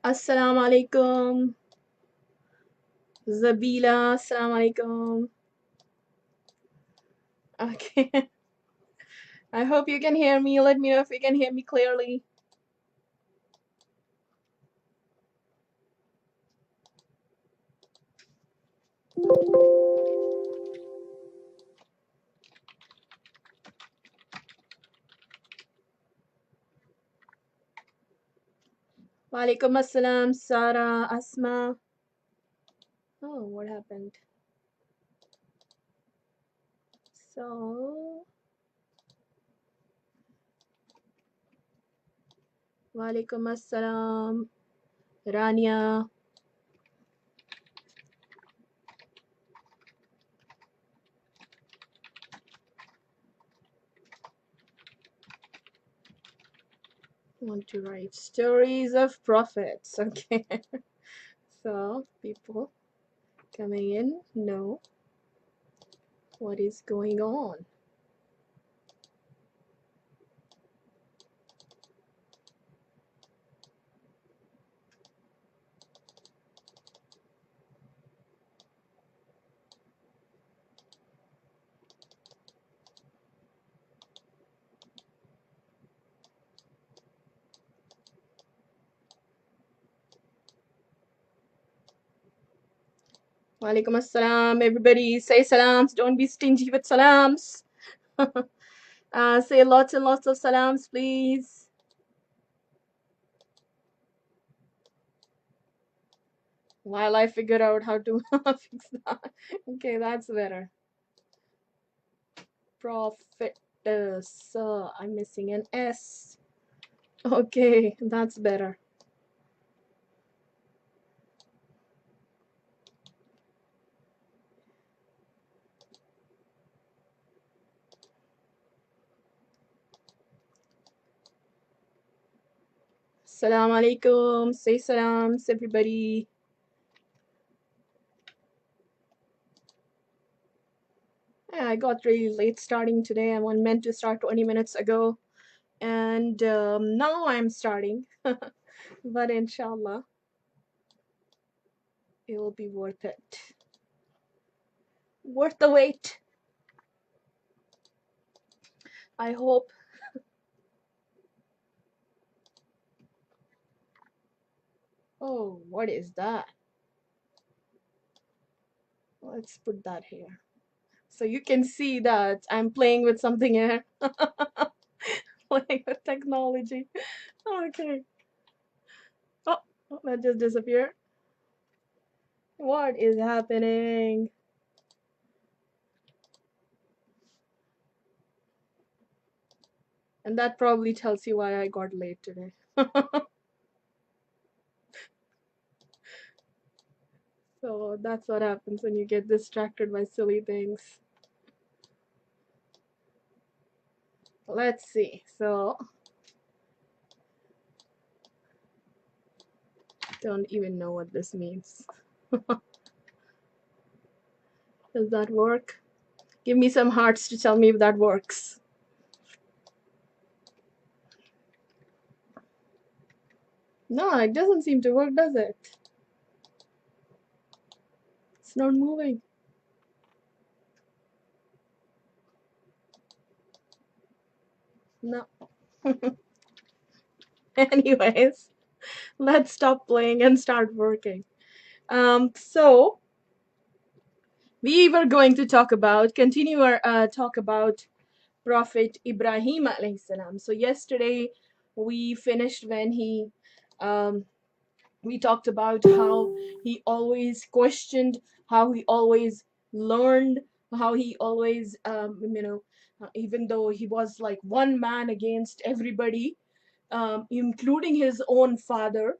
Assalamu alaikum. Zabila, assalamu alaikum. Okay. I hope you can hear me. Let me know if you can hear me clearly. Walaikum assalam, Sarah, Asma. Oh, what happened? So, Walaikum assalam, Rania. Want to write stories of prophets. Okay. So, people coming in know what is going on. Walaikum assalam, everybody. Say salams. Don't be stingy with salams. Say lots and lots of salams, please. While I figure out how to fix that. Okay, that's better. Prophet. I'm missing an S. Okay, that's better. Assalamu alaikum. Say salams, everybody. Yeah, I got really late starting today. I was meant to start 20 minutes ago. And now I'm starting. But inshallah, it will be worth it. Worth the wait. I hope. Oh, what is that? Let's put that here. So you can see that I'm playing with something here. Playing with technology. Okay. Oh, that just disappeared. What is happening? And that probably tells you why I got late today. So that's what happens when you get distracted by silly things. Let's see. So, don't even know what this means. Does that work? Give me some hearts to tell me if that works. No, it doesn't seem to work, does it? It's not moving. No. Anyways, let's stop playing and start working. So we were going to continue our talk about Prophet Ibraheem alayhi salam. So yesterday we finished when we talked about how he always questioned, how he always learned, how he always even though he was like one man against everybody, including his own father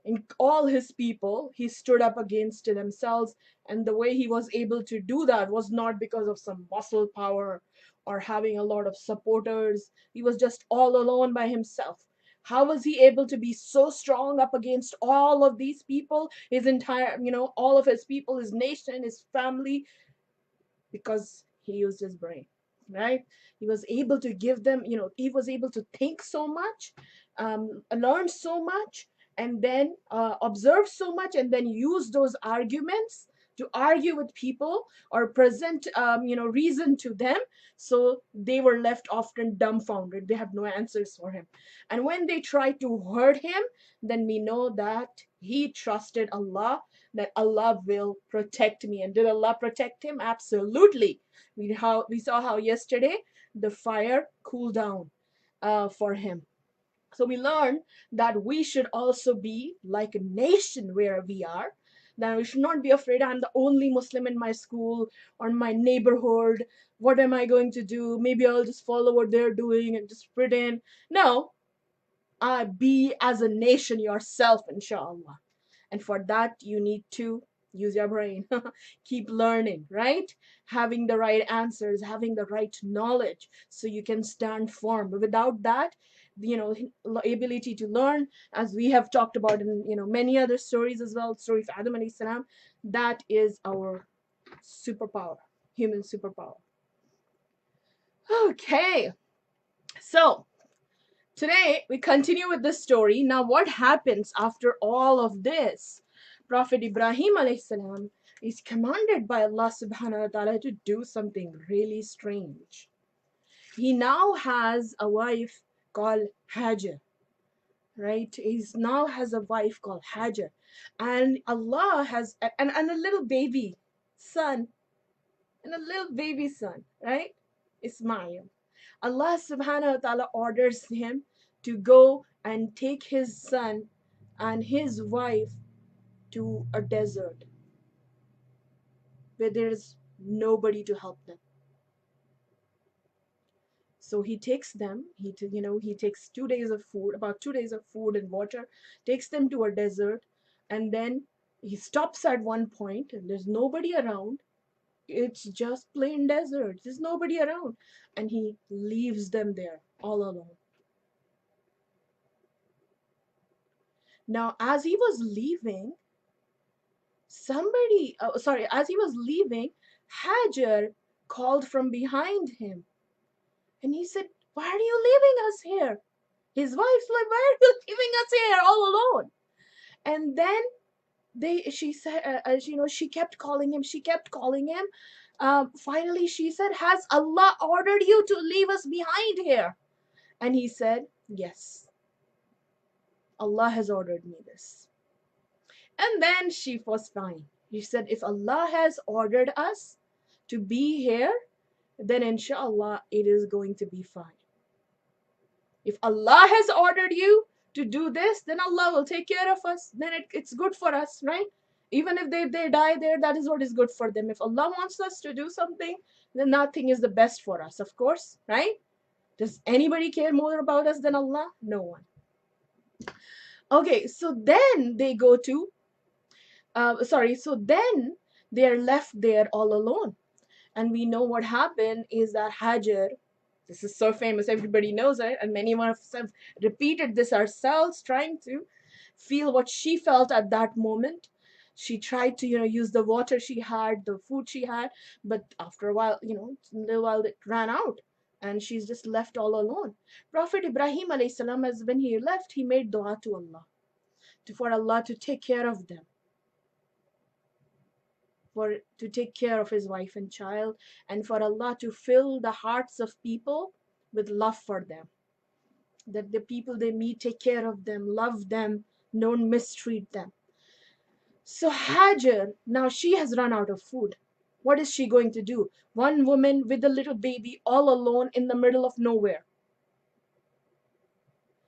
and all his people, he stood up against themselves. And the way he was able to do that was not because of some muscle power or having a lot of supporters. He was just all alone by himself. How was he able to be so strong up against all of these people, his entire, all of his people, his nation, his family? Because he used his brain, right? He was able to give them, he was able to think so much, learn so much, and then observe so much and then use those arguments to argue with people or present reason to them. So they were left often dumbfounded, they have no answers for him. And when they tried to hurt him, then we know that he trusted Allah, that Allah will protect me. And did Allah protect him? Absolutely. We saw how yesterday the fire cooled down for him. So we learn that we should also be like a nation where we are. That we should not be afraid I'm the only Muslim in my school or in my neighborhood. What am I going to do? Maybe I'll just follow what they're doing and just pretend. No, be as a nation yourself, inshallah. And for that, you need to use your brain, keep learning, right? Having the right answers, having the right knowledge, so you can stand firm. But without that, ability to learn, as we have talked about in many other stories as well, story of Adam alayhi salam, that is our superpower, human superpower. Okay, so today we continue with the story. Now, what happens after all of this? Prophet Ibrahim alayhi salam is commanded by Allah Subhanahu wa ta'ala to do something really strange. He now has a wife called Hajar, right? He now has a wife called Hajar, and Allah has and a little baby son, right? Ismaeel. Allah Subhanahu wa ta'ala orders him to go and take his son and his wife to a desert where there is nobody to help them. So he takes them, he takes 2 days of food, about 2 days of food and water, takes them to a desert, and then he stops at one point and there's nobody around. It's just plain desert. There's nobody around. And he leaves them there all alone. Now, as he was leaving, as he was leaving, Hajar called from behind him. And he said, "Why are you leaving us here?" His wife's like, "Why are you leaving us here all alone?" And then she said, she kept calling him. She kept calling him. Finally, she said, "Has Allah ordered you to leave us behind here?" And he said, "Yes, Allah has ordered me this." And then she was fine. He said, "If Allah has ordered us to be here, then inshallah it is going to be fine. If Allah has ordered you to do this, then Allah will take care of us. Then it's good for us, right? Even if they die there, that is what is good for them. If Allah wants us to do something, then nothing is the best for us, of course, right? Does anybody care more about us than Allah? No one. Okay, so then they go to, so then they're left there all alone. And we know what happened is that Hajar, this is so famous, everybody knows it, and many of us have repeated this ourselves, trying to feel what she felt at that moment. She tried to, use the water she had, the food she had, but after a while, a little while it ran out, and she's just left all alone. Prophet Ibrahim alayhi salam, as when he left, he made dua to Allah, for Allah to take care of them, to take care of his wife and child, and for Allah to fill the hearts of people with love for them. That the people they meet take care of them, love them, don't mistreat them. So Hajar, now she has run out of food. What is she going to do? One woman with a little baby all alone in the middle of nowhere.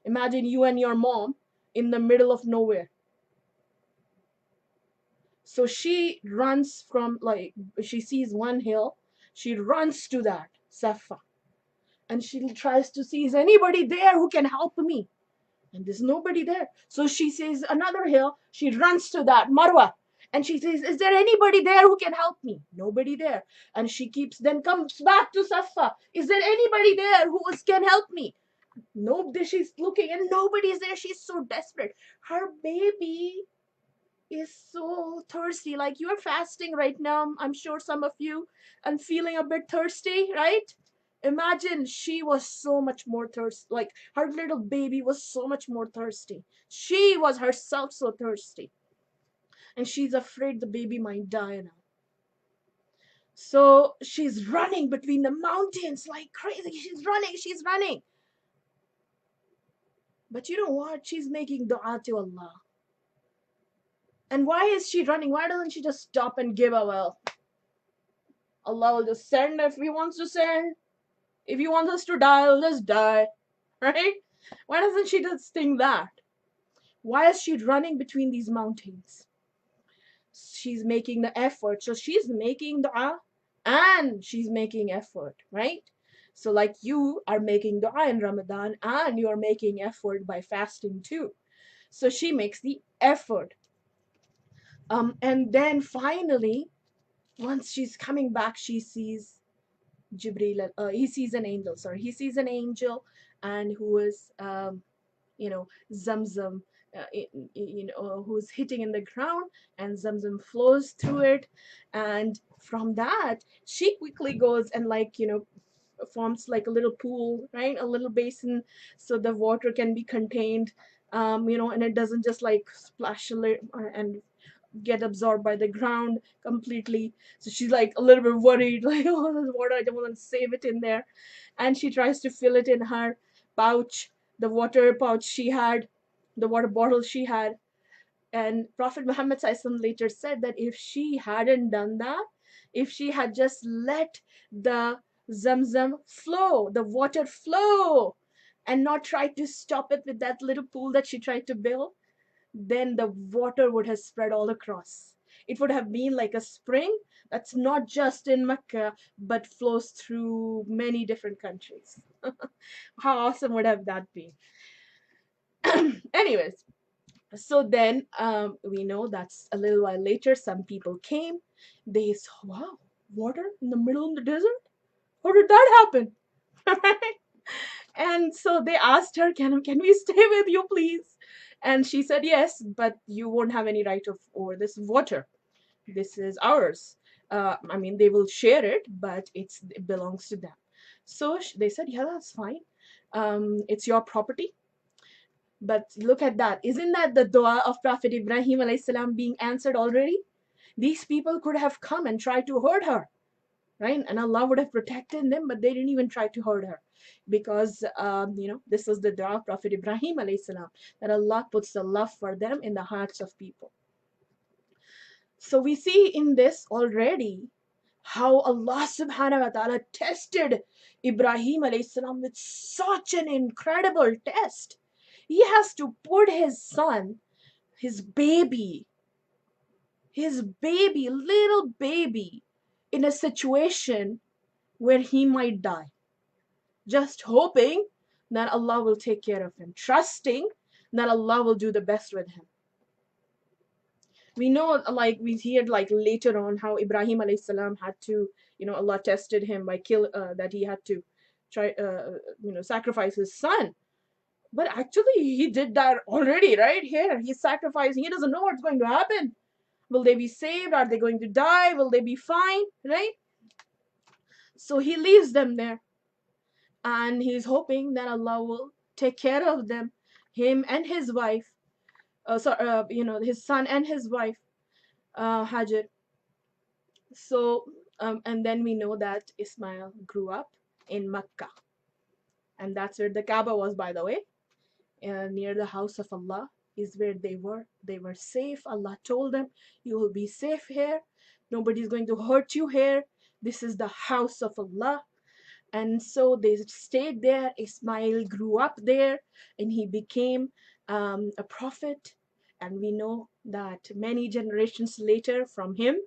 Imagine you and your mom in the middle of nowhere. So she runs from, she sees one hill, she runs to that, Safa. And she tries to see, is anybody there who can help me? And there's nobody there. So she sees another hill, she runs to that, Marwa. And she says, is there anybody there who can help me? Nobody there. And she then comes back to Safa. Is there anybody there who can help me? Nobody. She's looking and nobody's there. She's so desperate. Her baby is so thirsty. Like, you're fasting right now, I'm sure some of you, and feeling a bit thirsty, right? Imagine, she was so much more thirsty. Like, her little baby was so much more thirsty. She was herself so thirsty. And she's afraid the baby might die now. So she's running between the mountains like crazy. She's running, she's running. But you know what? She's making dua to Allah. And why is she running? Why doesn't she just stop and give a well? Allah will just send if He wants to send. If He wants us to die, He'll just die. Right? Why doesn't she just think that? Why is she running between these mountains? She's making the effort. So she's making dua and she's making effort, right? So like you are making dua in Ramadan and you are making effort by fasting too. So she makes the effort. And then finally, once she's coming back, she sees Jibreel. He sees an angel. Sorry, he sees an angel, and who is Zamzam, who's hitting in the ground, and Zamzam flows through it, and from that she quickly goes and forms like a little pool, right? A little basin, so the water can be contained, and it doesn't just like splash and get absorbed by the ground completely. So she's like a little bit worried, like, oh, this water, I don't want to save it in there. And she tries to fill it in her pouch, the water pouch she had, the water bottle she had. And Prophet Muhammad SAW later said that if she hadn't done that, if she had just let the Zamzam flow, the water flow, and not tried to stop it with that little pool that she tried to build, then the water would have spread all across. It would have been like a spring that's not just in Mecca, but flows through many different countries. How awesome would have that been? Anyways, so then we know that's a little while later, some people came. They saw, wow, water in the middle of the desert? How did that happen? And so they asked her, can we stay with you, please? And she said, yes, but you won't have any right of over this water. This is ours. I mean, they will share it, but it belongs to them. So they said, yeah, that's fine. It's your property. But look at that. Isn't that the dua of Prophet Ibrahim alayhi salam being answered already? These people could have come and tried to hurt her, right? And Allah would have protected them, but they didn't even try to hurt her, because this was the dua of Prophet Ibrahim alayhi salam, that Allah puts the love for them in the hearts of people. So we see in this already how Allah Subhanahu wa Ta'ala tested Ibrahim alayhi salam with such an incredible test. He has to put his son, his baby, little baby, in a situation where he might die, just hoping that Allah will take care of him, trusting that Allah will do the best with him. We know, like we hear like later on, how Ibrahim alayhi salam had to, Allah tested him by that he had to try, sacrifice his son. But actually, he did that already, right? Here, he's sacrificing. He doesn't know what's going to happen. Will they be saved? Are they going to die? Will they be fine? Right? So he leaves them there. And he's hoping that Allah will take care of them, him and his wife. His son and his wife, Hajar. So, and then we know that Ismaeel grew up in Mecca. And that's where the Kaaba was, by the way. Near the house of Allah is where they were. They were safe. Allah told them, you will be safe here. Nobody's going to hurt you here. This is the house of Allah. And so they stayed there. Ismaeel grew up there and he became a prophet. And we know that many generations later from him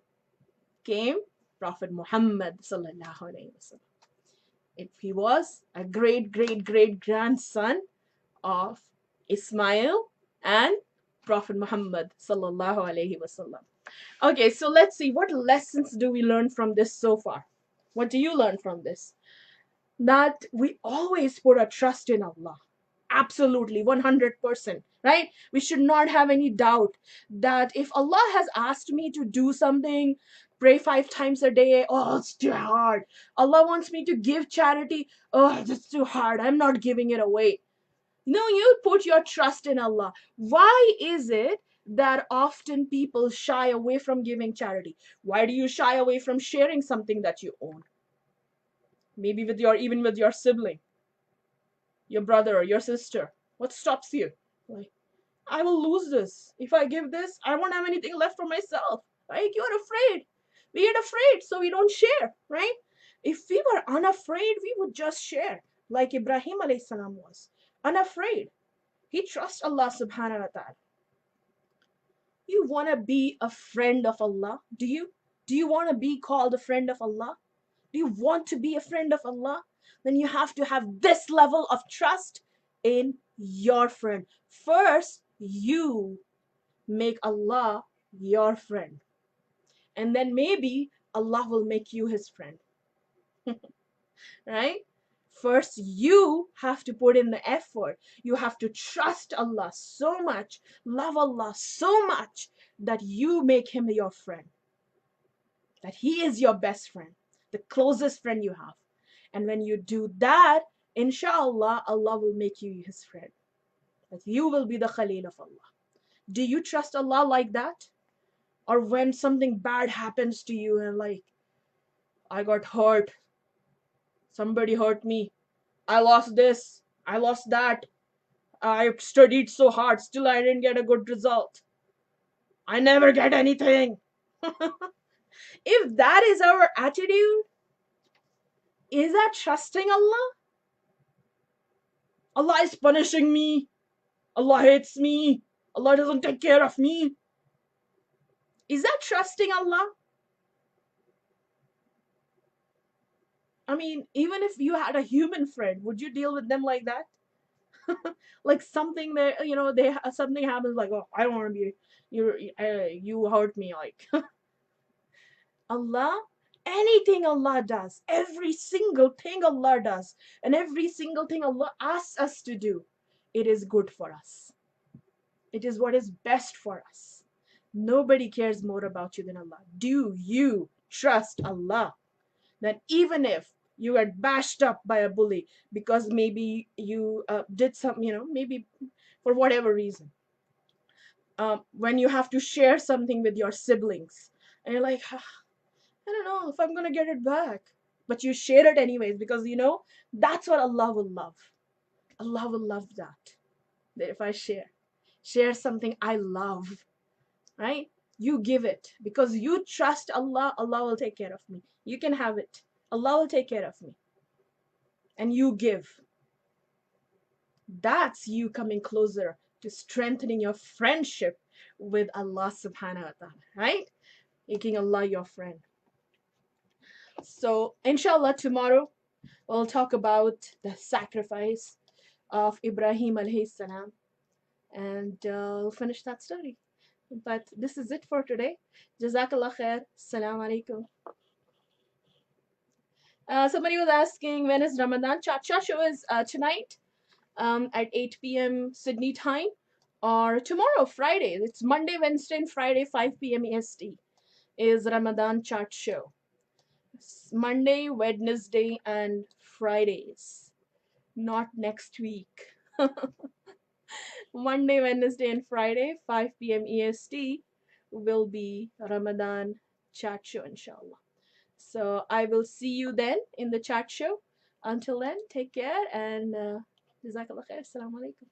came Prophet Muhammad sallallahu alaihi wasallam. He was a great, great, great grandson of Ismaeel and Prophet Muhammad sallallahu alaihi wasallam. Okay, so let's see, what lessons do we learn from this so far? What do you learn from this? That we always put our trust in Allah. Absolutely, 100%, right? We should not have any doubt that if Allah has asked me to do something, pray 5 times a day, oh, it's too hard. Allah wants me to give charity, oh, that's too hard. I'm not giving it away. No, you put your trust in Allah. Why is it that often people shy away from giving charity? Why do you shy away from sharing something that you own? Maybe with your, even with your sibling, your brother or your sister. What stops you? Like, I will lose this. If I give this, I won't have anything left for myself. Right? You're afraid. We get afraid, so we don't share, right? If we were unafraid, we would just share, like Ibrahim alayhi salam was. Unafraid. He trusts Allah Subhanahu wa ta'ala. You want to be a friend of Allah? Do you? Do you want to be called a friend of Allah? Do you want to be a friend of Allah? Then you have to have this level of trust in your friend. First, you make Allah your friend. And then maybe Allah will make you his friend. Right? First, you have to put in the effort. You have to trust Allah so much, love Allah so much that you make him your friend. That he is your best friend, the closest friend you have. And when you do that, inshallah, Allah will make you his friend. That you will be the Khalil of Allah. Do you trust Allah like that? Or when something bad happens to you and like, I got hurt, somebody hurt me, I lost this, I lost that, I studied so hard, still I didn't get a good result, I never get anything. If that is our attitude, is that trusting Allah? Allah is punishing me, Allah hates me, Allah doesn't take care of me. Is that trusting Allah? I mean, even if you had a human friend, would you deal with them like that? Like something that, they something happens, like, oh, I don't want to be, you hurt me, like. Allah, anything Allah does, every single thing Allah does, and every single thing Allah asks us to do, it is good for us. It is what is best for us. Nobody cares more about you than Allah. Do you trust Allah? That even if you get bashed up by a bully because maybe you did something, maybe for whatever reason, when you have to share something with your siblings, and you're like, "Ah, I don't know if I'm going to get it back." But you share it anyways because that's what Allah will love. Allah will love that. That if I share something I love, right? You give it because you trust Allah. Allah will take care of me. You can have it. Allah will take care of me. And you give. That's you coming closer to strengthening your friendship with Allah Subhanahu wa ta'ala, right? Making Allah your friend. So, inshallah, tomorrow we'll talk about the sacrifice of Ibrahim alayhi salam, and we'll finish that story. But this is it for today. Jazakallah khair. Assalamu alaikum. Somebody was asking, when is Ramadan? Cha show is tonight at 8 p.m. Sydney time, or tomorrow, Friday. It's Monday, Wednesday, and Friday, 5 p.m. EST is Ramadan chart show. Monday, Wednesday, and Fridays, not next week. Monday, Wednesday, and Friday, 5 p.m. EST will be Ramadan chat show, inshallah. So I will see you then in the chat show. Until then, take care and Jazakallah khair. Assalamu alaikum.